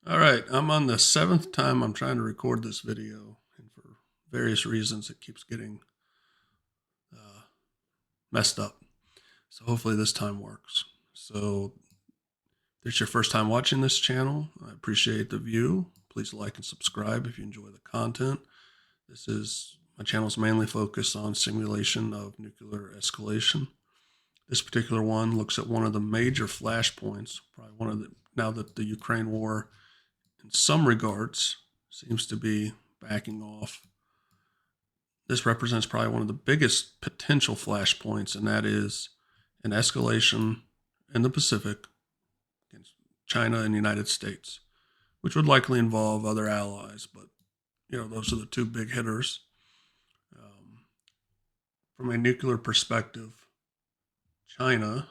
All right, I'm on the seventh time I'm trying to record this video, and for various reasons, it keeps getting uh, messed up. So hopefully this time works. So if this is your first time watching this channel, I appreciate the view. Please like and subscribe if you enjoy the content. My channel is mainly focused on simulation of nuclear escalation. This particular one looks at one of the major flashpoints, probably one of the now that the Ukraine war in some regards seems to be backing off. This represents probably one of the biggest potential flashpoints, and that is an escalation in the Pacific against China and the United States, which would likely involve other allies, but those are the two big hitters. Um, from a nuclear perspective, China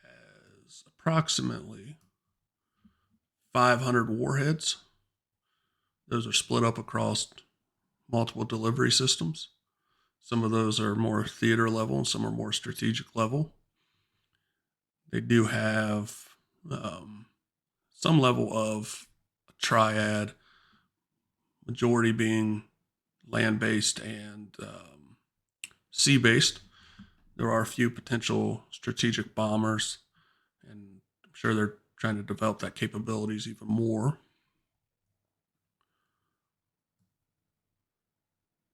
has approximately 500 warheads. Those are split up across multiple delivery systems. Some of those are more theater level and some are more strategic level. They do have some level of a triad, majority being land based and sea based. There are a few potential strategic bombers, and I'm sure they're trying to develop that capabilities even more.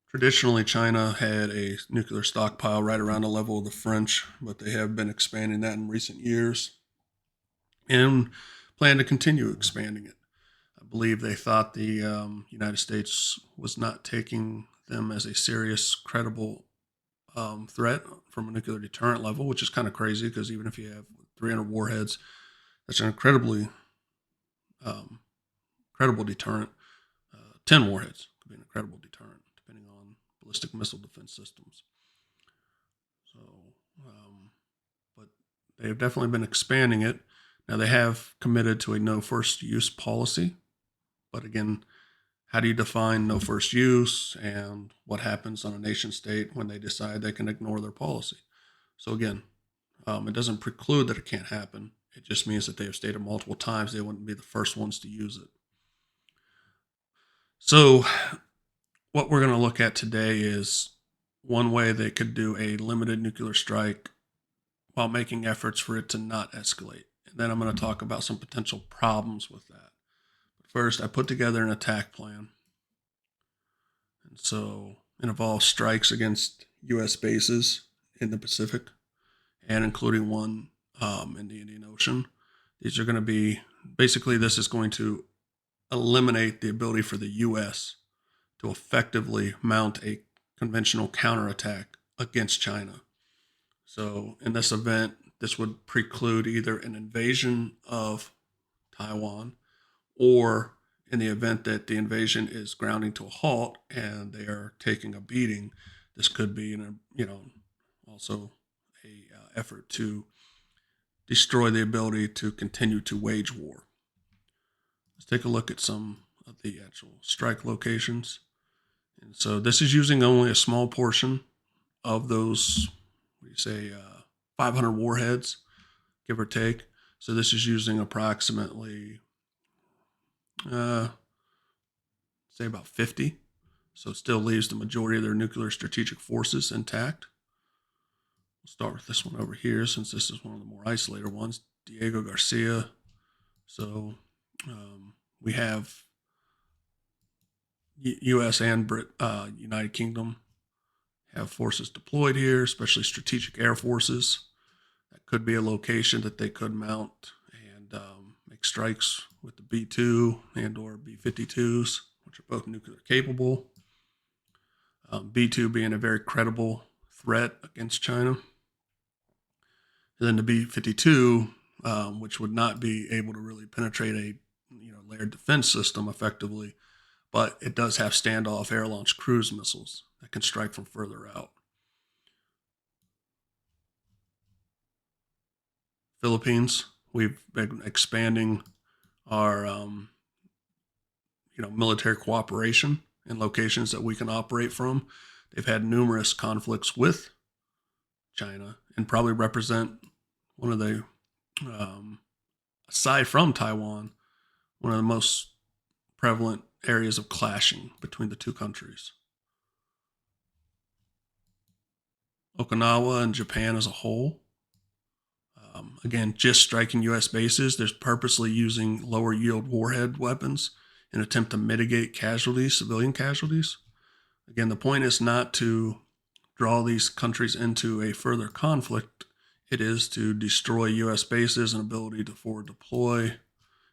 Traditionally, China had a nuclear stockpile right around the level of the French, but they have been expanding that in recent years and plan to continue expanding it. I believe they thought the United States was not taking them as a serious, credible threat from a nuclear deterrent level, which is kind of crazy because even if you have 300 warheads, that's an incredibly um, credible deterrent. 10 warheads could be an incredible deterrent, depending on ballistic missile defense systems. So, um, but they have definitely been expanding it. Now they have committed to a no first use policy, but again, how do you define no first use and what happens on a nation state when they decide they can ignore their policy? So again, it doesn't preclude that it can't happen. It just means that they have stated multiple times they wouldn't be the first ones to use it. So what we're going to look at today is one way they could do a limited nuclear strike while making efforts for it to not escalate. And then I'm going to talk about some potential problems with that. But first, I put together an attack plan. And so it involves strikes against U.S. bases in the Pacific and including one in the Indian Ocean. These are going to be basically, this is going to eliminate the ability for the U.S. to effectively mount a conventional counterattack against China. So, in this event, this would preclude either an invasion of Taiwan or in the event that the invasion is grounding to a halt and they are taking a beating, this could be also a effort to destroy the ability to continue to wage war. Let's take a look at some of the actual strike locations. And so this is using only a small portion of those, 500 warheads, give or take. So this is using approximately, say about 50. So it still leaves the majority of their nuclear strategic forces intact. We'll start with this one over here since this is one of the more isolated ones, Diego Garcia. So we have U.S. and United Kingdom have forces deployed here, especially strategic air forces. That could be a location that they could mount and make strikes with the B-2 and or B-52s, which are both nuclear capable. B-2 being a very credible threat against China. And then the B-52, which would not be able to really penetrate a layered defense system effectively, but it does have standoff air-launched cruise missiles that can strike from further out. Philippines, we've been expanding our military cooperation in locations that we can operate from. They've had numerous conflicts with China and probably represent one of the, aside from Taiwan, one of the most prevalent areas of clashing between the two countries. Okinawa and Japan as a whole. Again, just striking U.S. bases. There's purposely using lower yield warhead weapons in an attempt to mitigate casualties, civilian casualties. Again, the point is not to draw these countries into a further conflict. It is to destroy U.S. bases and ability to forward deploy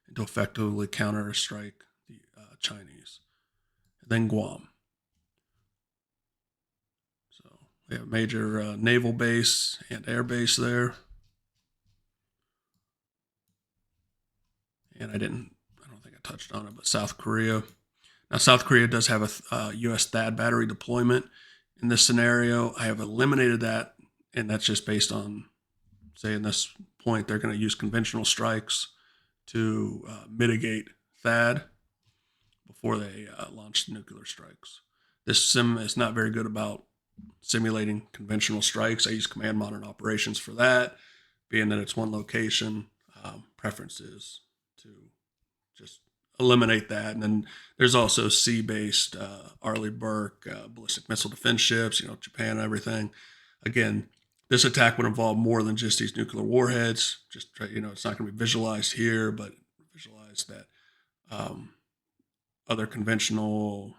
and to effectively counter strike the Chinese. And then Guam. So we have a major naval base and air base there. And I don't think I touched on it, but South Korea. Now, South Korea does have a U.S. THAAD battery deployment. In this scenario, I have eliminated that, and that's just based on, say, in this point, they're going to use conventional strikes to mitigate THAAD before they launch the nuclear strikes. This sim is not very good about simulating conventional strikes. I use command modern operations for that, being that it's one location. Preference is to just eliminate that. And then there's also sea-based Arleigh Burke ballistic missile defense ships, Japan and everything. Again, this attack would involve more than just these nuclear warheads. Just, it's not going to be visualized here, but visualize that other conventional,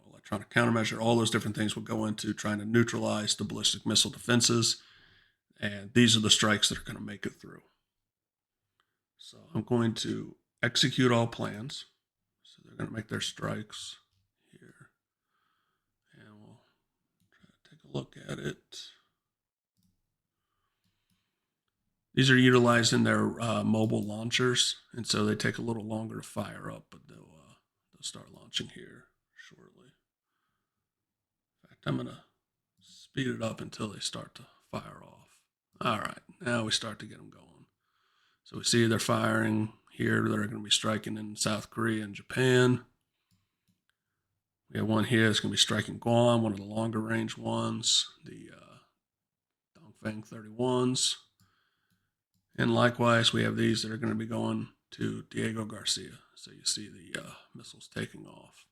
electronic countermeasure, all those different things will go into trying to neutralize the ballistic missile defenses. And these are the strikes that are going to make it through. So I'm going to execute all plans. So they're going to make their strikes here. And we'll try to take a look at it. These are utilized in their mobile launchers, and so they take a little longer to fire up, but they'll start launching here shortly. In fact, I'm going to speed it up until they start to fire off. All right, now we start to get them going. So we see they're firing here. They're going to be striking in South Korea and Japan. We have one here that's going to be striking Guam, one of the longer range ones, the Dongfeng 31s. And likewise, we have these that are going to be going to Diego Garcia. So you see the missiles taking off.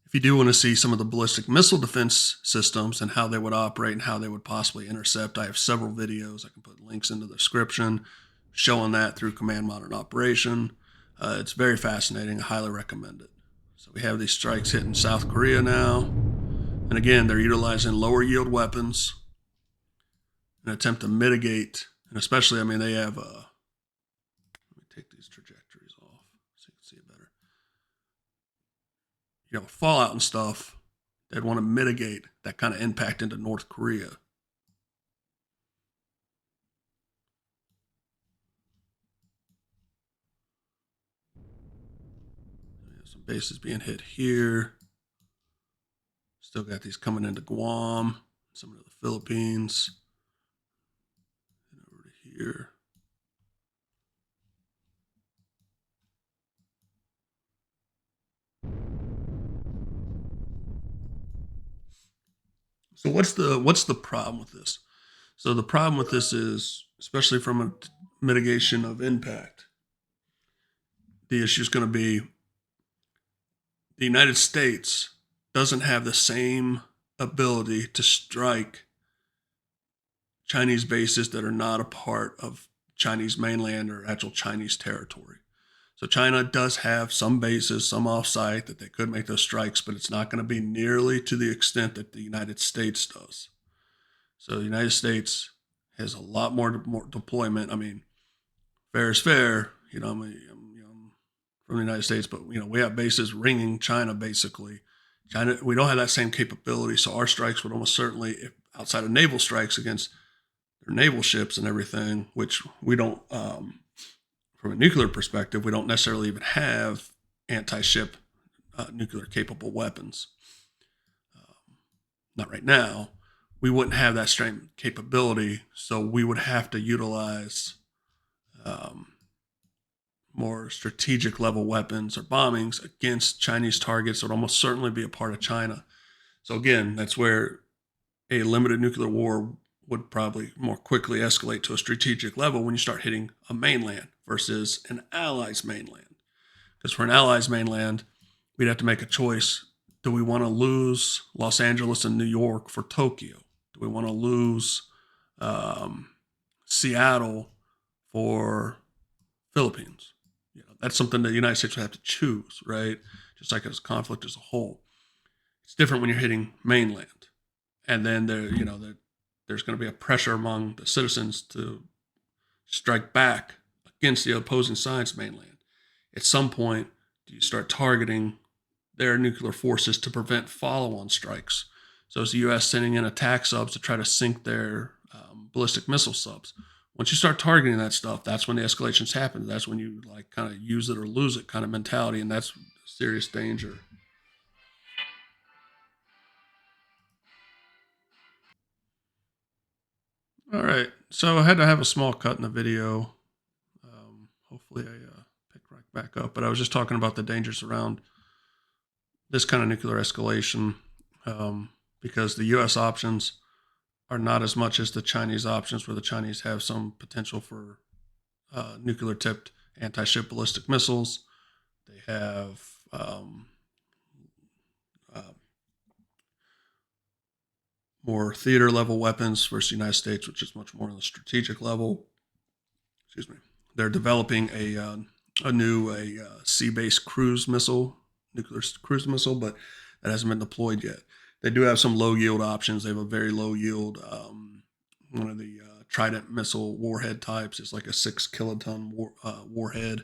If you do want to see some of the ballistic missile defense systems and how they would operate and how they would possibly intercept, I have several videos. I can put links in the description showing that through command modern operation. It's very fascinating. I highly recommend it. So we have these strikes hitting South Korea now. And again, they're utilizing lower yield weapons in an attempt to mitigate, and especially, they have, let me take these trajectories off so you can see it better. Fallout and stuff, they'd want to mitigate that kind of impact into North Korea. Some bases being hit here. Still got these coming into Guam, some of the Philippines, and over to here. So what's the problem with this? So the problem with this is, especially from a mitigation of impact, the issue is going to be the United States doesn't have the same ability to strike Chinese bases that are not a part of Chinese mainland or actual Chinese territory. So China does have some bases, some off-site that they could make those strikes, but it's not going to be nearly to the extent that the United States does. So the United States has a lot more deployment. Fair is fair. I'm from the United States, but we have bases ringing China basically. China, we don't have that same capability, so our strikes would almost certainly, if outside of naval strikes against their naval ships and everything, which we don't. From a nuclear perspective, we don't necessarily even have anti-ship nuclear capable weapons. Not right now. We wouldn't have that same capability, so we would have to utilize more strategic level weapons or bombings against Chinese targets that would almost certainly be a part of China. So again, that's where a limited nuclear war would probably more quickly escalate to a strategic level when you start hitting a mainland versus an ally's mainland. Because for an ally's mainland, we'd have to make a choice. Do we want to lose Los Angeles and New York for Tokyo? Do we want to lose um, Seattle for Philippines? That's something that the United States would have to choose, right? Just like as a conflict as a whole. It's different when you're hitting mainland, and then there's going to be a pressure among the citizens to strike back against the opposing side's mainland. At some point, do you start targeting their nuclear forces to prevent follow-on strikes? So is the U.S. sending in attack subs to try to sink their ballistic missile subs? Once you start targeting that stuff, that's when the escalations happen. That's when you like kind of use it or lose it kind of mentality, and that's serious danger. All right, so I had to have a small cut in the video. Hopefully, I pick right back up. But I was just talking about the dangers around this kind of nuclear escalation, because the U.S. options are not as much as the Chinese options, where the Chinese have some potential for nuclear tipped anti ship ballistic missiles. They have uh, more theater level weapons versus the United States, which is much more on the strategic level. Excuse me. They're developing a new sea based cruise missile, nuclear cruise missile, but that hasn't been deployed yet. They do have some low yield options. They have a very low yield one of the Trident missile warhead types. It's like a 6 kiloton warhead,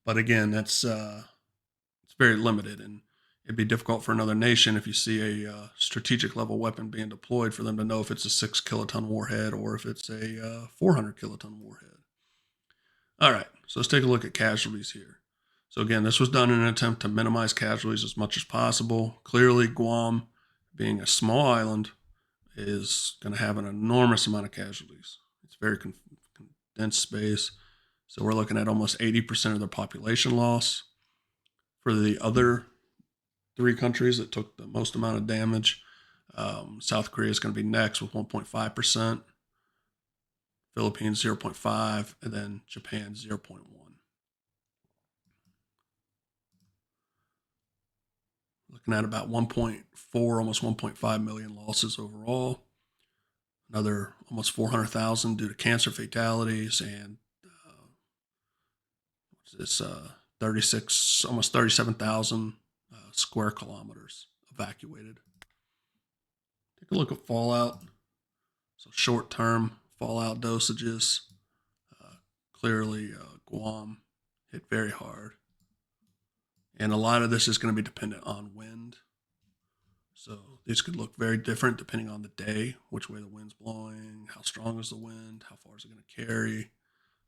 but again, that's it's very limited, and it'd be difficult for another nation if you see a strategic level weapon being deployed for them to know if it's a 6 kiloton warhead or if it's a 400 kiloton warhead. All right, so let's take a look at casualties here. So again, this was done in an attempt to minimize casualties as much as possible. Clearly, Guam, being a small island, is going to have an enormous amount of casualties. It's very condensed space. So we're looking at almost 80% of their population loss. For the other three countries that took the most amount of damage, South Korea is going to be next with 1.5%, Philippines 0.5, and then Japan 0.1. Looking at about 1.4, almost 1.5 million losses overall. Another almost 400,000 due to cancer fatalities, and what's this? 36, almost 37,000 square kilometers evacuated. Take a look at fallout. So short-term fallout dosages. Clearly, Guam hit very hard. And a lot of this is going to be dependent on wind. So these could look very different depending on the day, which way the wind's blowing, how strong is the wind, how far is it going to carry.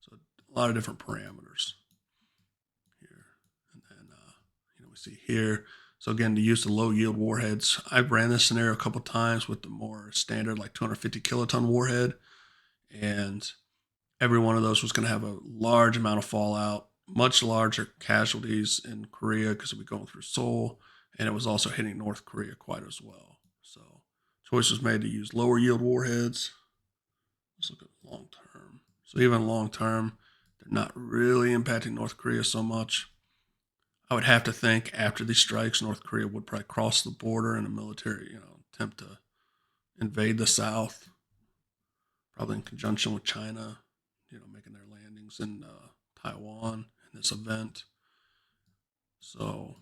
So a lot of different parameters here. And then, we see here. So again, to use the low yield warheads, I've ran this scenario a couple times with the more standard, like 250 kiloton warhead. And every one of those was going to have a large amount of fallout, much larger casualties in Korea because it would be going through Seoul, and it was also hitting North Korea quite as well. So choice was made to use lower yield warheads. Let's look at long term. So even long term, they're not really impacting North Korea so much. I would have to think after these strikes, North Korea would probably cross the border in a military, attempt to invade the South, probably in conjunction with China, making their landings in Taiwan in this event. So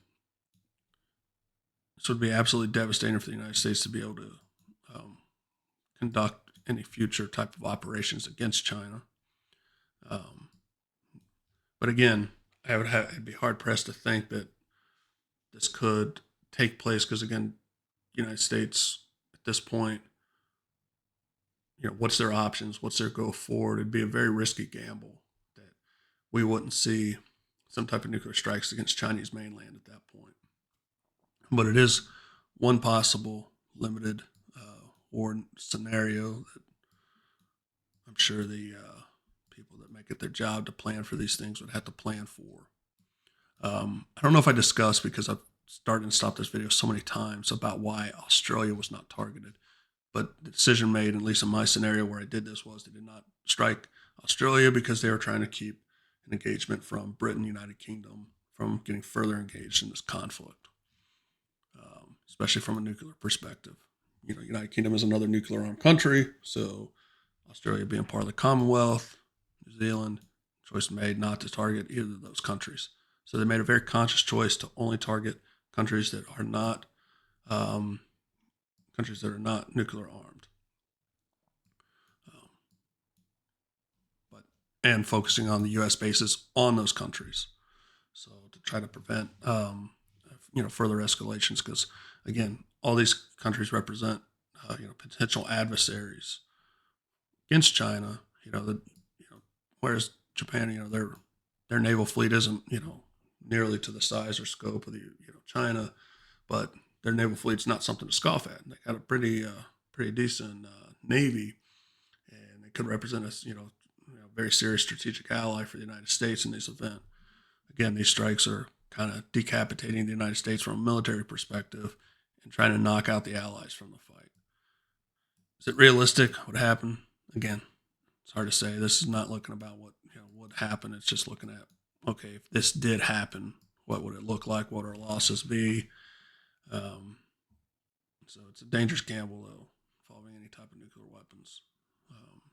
this would be absolutely devastating for the United States to be able to conduct any future type of operations against China. But again, I'd be hard pressed to think that this could take place because again, the United States at this point, what's their options? What's their go forward? It'd be a very risky gamble that we wouldn't see some type of nuclear strikes against Chinese mainland at that point. But it is one possible limited war scenario that I'm sure the people that make it their job to plan for these things would have to plan for. I don't know if I discussed, because I've started and stopped this video so many times, about why Australia was not targeted. But the decision made, at least in my scenario where I did this, was they did not strike Australia because they were trying to keep an engagement from Britain, United Kingdom, from getting further engaged in this conflict, especially from a nuclear perspective. United Kingdom is another nuclear armed country, so Australia being part of the Commonwealth, New Zealand, choice made not to target either of those countries. So they made a very conscious choice to only target countries that are not um, nuclear armed, um, but and focusing on the U.S. bases on those countries. So to try to prevent further escalations, because again, all these countries represent potential adversaries against China. Whereas Japan, their naval fleet isn't nearly to the size or scope of the China, but their naval fleet's not something to scoff at. They got a pretty decent navy, and they could represent us, very serious strategic ally for the United States in this event. Again, these strikes are kind of decapitating the United States from a military perspective and trying to knock out the allies from the fight. Is it realistic? What happened? Again, it's hard to say. This is not looking about what would happen. It's just looking at, okay, if this did happen, what would it look like? What would our losses be? So it's a dangerous gamble, though, involving any type of nuclear weapons.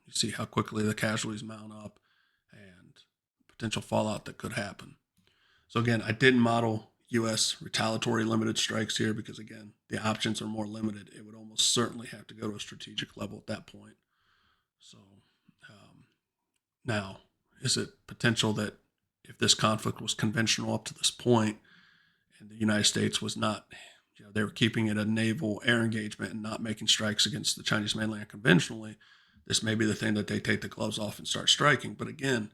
You see how quickly the casualties mount up and potential fallout that could happen. So again, I didn't model U.S. retaliatory limited strikes here because, again, the options are more limited. It would almost certainly have to go to a strategic level at that point. So now, is it potential that if this conflict was conventional up to this point and the United States was not, they were keeping it a naval air engagement and not making strikes against the Chinese mainland conventionally, this may be the thing that they take the gloves off and start striking. But again,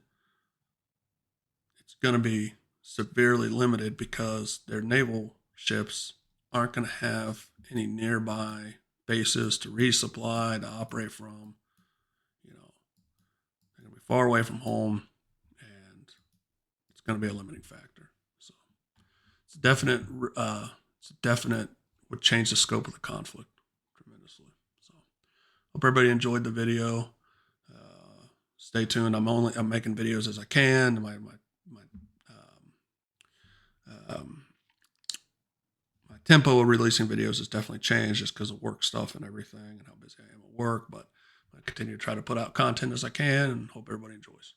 it's going to be severely limited because their naval ships aren't going to have any nearby bases to resupply, to operate from. They're going to be far away from home, and it's going to be a limiting factor. So it's definite would change the scope of the conflict tremendously. So hope everybody enjoyed the video. Stay tuned. I'm making videos as I can. My tempo of releasing videos has definitely changed just because of work stuff and everything and how busy I am at work. But I continue to try to put out content as I can and hope everybody enjoys.